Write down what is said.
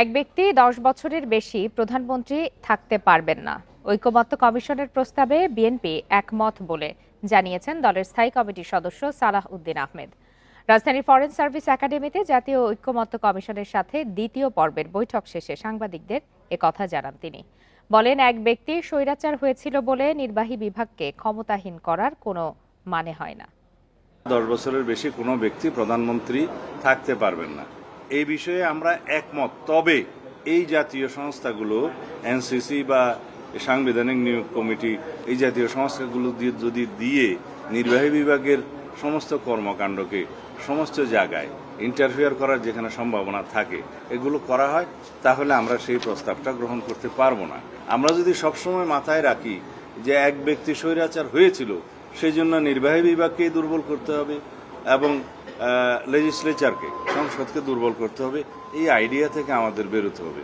এক ব্যক্তি ১০ বছরের বেশি প্রধানমন্ত্রী থাকতে পারবেন না। ঐকমত্য কমিশনের প্রস্তাবে বিএনপি একমত বলে জানিয়েছেন দলের স্থায়ী কমিটির সদস্য সালাহ উদ্দিন আহমেদ। রাজধানীর ফরেন সার্ভিস একাডেমিতে জাতীয় ঐকমত্য কমিশনের সাথে দ্বিতীয় পর্বের বৈঠক শেষে সাংবাদিকদের কথা জানান তিনি। বলেন, এক ব্যক্তি স্বৈরাচার হয়েছিল বলে নির্বাহী বিভাগকে ক্ষমতাহীন করার কোনো মানে হয় না। 10 বছরের বেশি কোনো ব্যক্তি প্রধানমন্ত্রী থাকতে পারবেন না, এই বিষয়ে আমরা একমত। তবে এই জাতীয় সংস্থাগুলো এনসিসি বা সাংবিধানিক নিয়োগ কমিটি, এই জাতীয় সংস্থাগুলো যদি নির্বাহী বিভাগের সমস্ত কর্মকাণ্ডকে সমস্ত জায়গায় ইন্টারফেয়ার করার যেখানে সম্ভাবনা থাকে এগুলো করা হয়, তাহলে আমরা সেই প্রস্তাবটা গ্রহণ করতে পারবো না। আমরা যদি সবসময় মাথায় রাখি যে এক ব্যক্তি স্বৈরাচার হয়েছিল, সেই জন্য নির্বাহী বিভাগকেই দুর্বল করতে হবে এবং লেজিসলেচারকে, সংসদকে দুর্বল করতে হবে, এই আইডিয়া থেকে আমাদের বেরোতে হবে।